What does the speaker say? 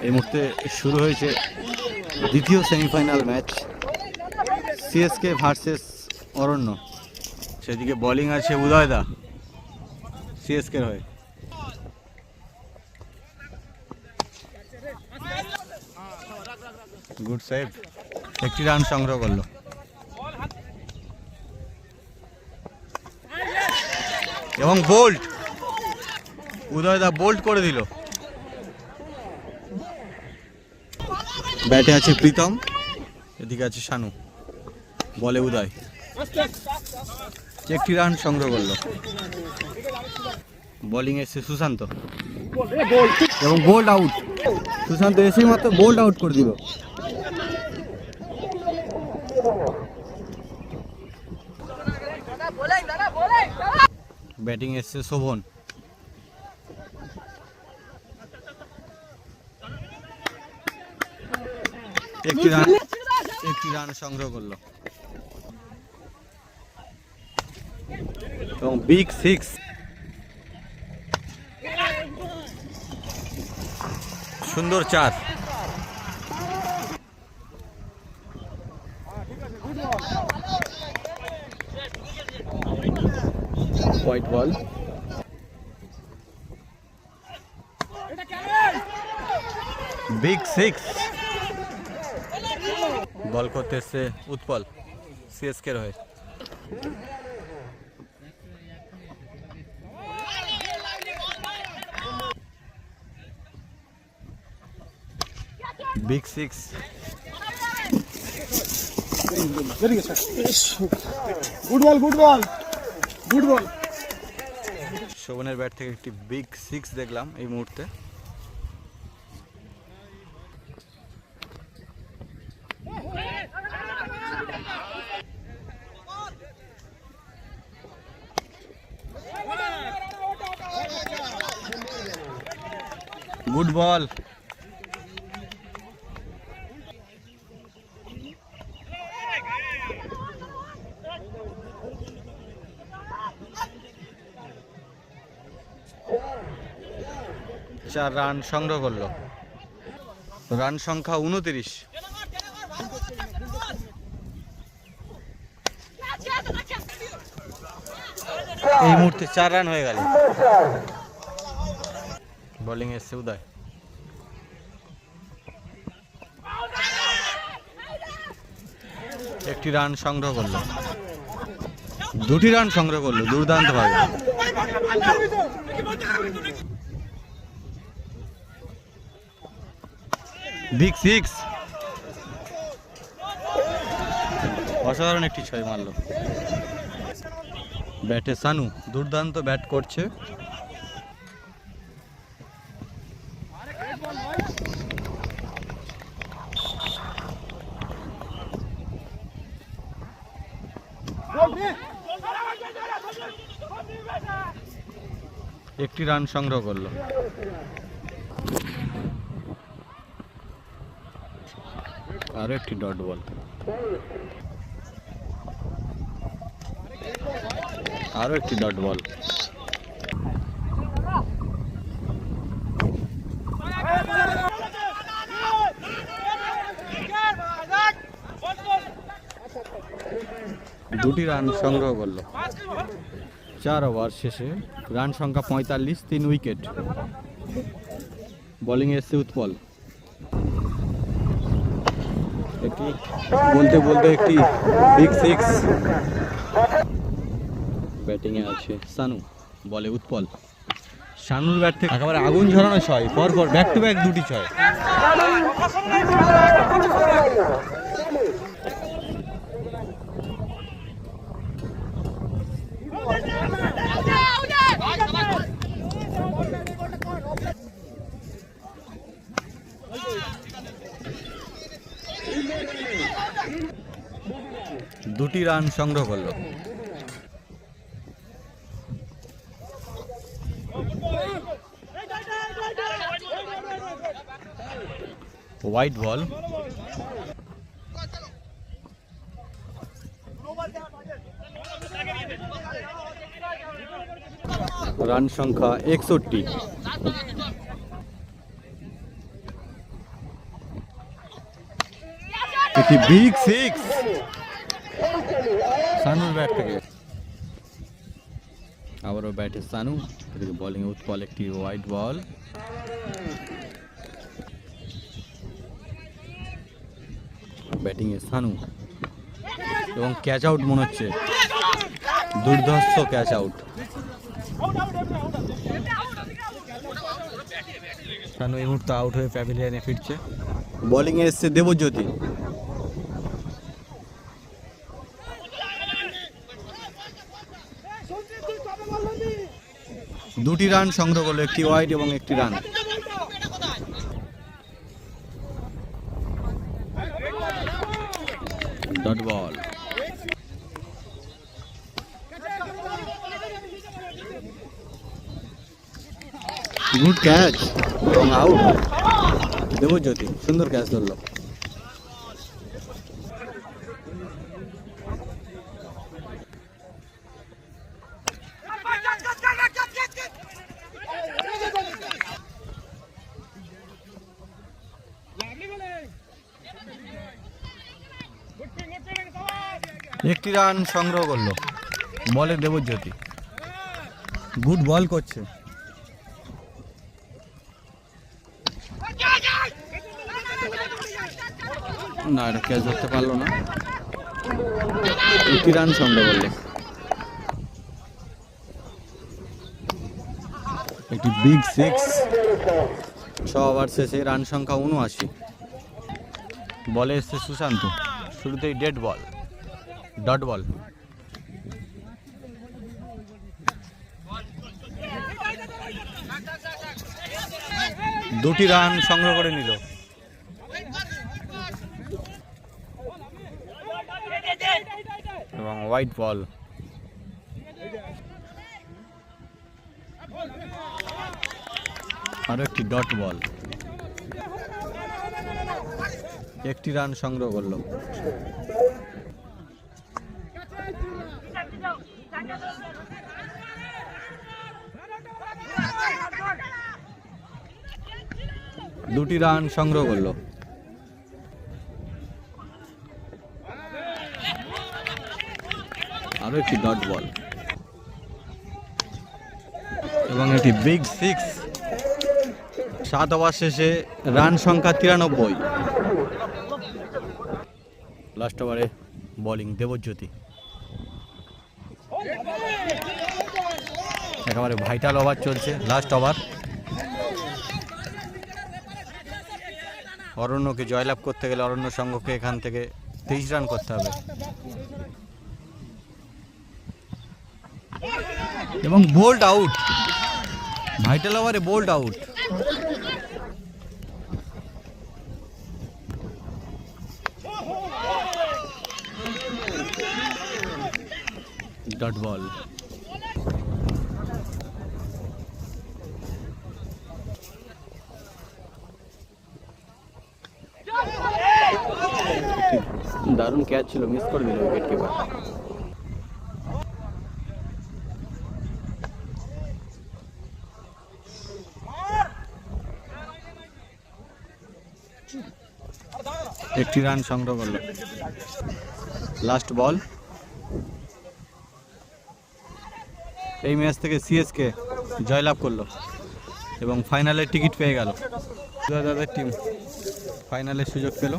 এই মুহূর্তে শুরু হয়েছে দ্বিতীয় সেমিফাইনাল ম্যাচ, সিএসকে ভার্সেস অরণ্য। সেদিকে বোলিং আছে উদয়দা সিএসকে হয়ে। গুড সেভ, একটি রান সংগ্রহ করলো। এবং বোল্ড, উদয়দা বোল্ড করে দিল। ব্যাটে আছে প্রীতম, এদিকে আছে শানু, বলে উদয়, একটি রান সংগ্রহ করলো। বোলিং এসে সুশান্ত এবং বোল্ড আউট। সুশান্ত এসেই মাত্র বোল্ড আউট করে দিল। ব্যাটিং এসছে শোভন, একটি রান সংগ্রহ করলো এবং বিগ সিক্স। সুন্দর চার। White ball, big six. Bowl করতে এসছে উৎপল সিএসকে হয়ে। Big six. Good ball, good ball, good ball. শোভনের ব্যাট থেকে একটি বিগ সিক্স দেখলাম এই মুহূর্তে। Good ball. চার রান সংগ্রহ করলো। রান সংখ্যা 29। এই মুহূর্তে 4 রান হয়ে গেল। বোলিং এসছে উদয়, একটি রান সংগ্রহ করলো, দুটি রান সংগ্রহ করলো দুর্দান্ত ভাবে। বিগ সিক্স, অসাধারণ একটি ছয় মারলো। ব্যাটে সানু দুর্দান্ত ব্যাট করছে। একটি রান সংগ্রহ করলো। আরো একটি ডট বল, আরো একটি ডট বল। দুটি রান সংগ্রহ করলো। 4 ওভার শেষে রান সংখ্যা 45, 3 উইকেট। বোলিং এসছে উৎপল, একটি বলতে বলতে একটি বিগ সিক্স। ব্যাটিং এ আছে সানু, বলে উৎপল। শানুর ব্যাট থেকে একেবারে আগুন ঝরানো ছয়, পরপর ব্যাক টু ব্যাক দুটি ছয়। দুটি রান সংগ্রহ করলো। হোয়াইট বল, রান সংখ্যা 61। একটি বিগ সিক্স সানুর ব্যাট থেকে। আবারও ব্যাটে সানু, এদিকে বোলিং উৎপল, একটি হোয়াইট বল। ব্যাটিং এ সানু এবং ক্যাচ আউট মনে হচ্ছে, দুর্ধর্ষ ক্যাচ আউট। সানু এই মুহূর্তে আউট হয়ে প্যাভিলিয়নে ফিরছে। বোলিং এ এসছে দেবজ্যোতি। দুটি রান সংগ্রহ করলো, একটি ওয়াইড এবং একটি run. Dot ball. Good catch এবং আউট। দেবজ্যোতি সুন্দর ক্যাচ ধরলো। একটি রান সংগ্রহ করলো, বলে দেবজ্যোতি। গুড বল করছে। না, এটা ক্যাচ ধরতে পারলো না। একটি রান সংগ্রহ করলো। একটি বিগ সিক্স। 6 ওভার শেষে রান সংখ্যা 79। বলে এসছে সুশান্ত, শুরুতেই ডেড বল, ডট বল। দুটি রান সংগ্রহ করে নিল। এবং হোয়াইট বল। আরো একটি ডট বল। একটি রান সংগ্রহ করলো। দুটি রান সংগ্রহ করলো। আরো একটি ডট বল এবং একটি বিগ সিক্স। 7 ওভার শেষে রান সংখ্যা 93। লাস্ট ওভারে বোলিং দেবজ্যোতি। একেবারে ভাইটাল ওভার চলছে, লাস্ট ওভার। অরণ্যকে জয়লাভ করতে গেলে অরণ্য সংঘকে এখান থেকে 23 রান করতে হবে এবং বোল্ড আউট। ভাইটাল ওভারে বোল্ড আউট। Dot ball. দারুণ ক্যাচ ছিল, মিস করে দিল উইকেট কিপার। একটি রান সংগ্রহ করলো। লাস্ট বল। এই ম্যাচ থেকে সিএসকে জয়লাভ করলো এবং ফাইনালের টিকিট পেয়ে গেল। 2000 টিম ফাইনালের সুযোগ পেল।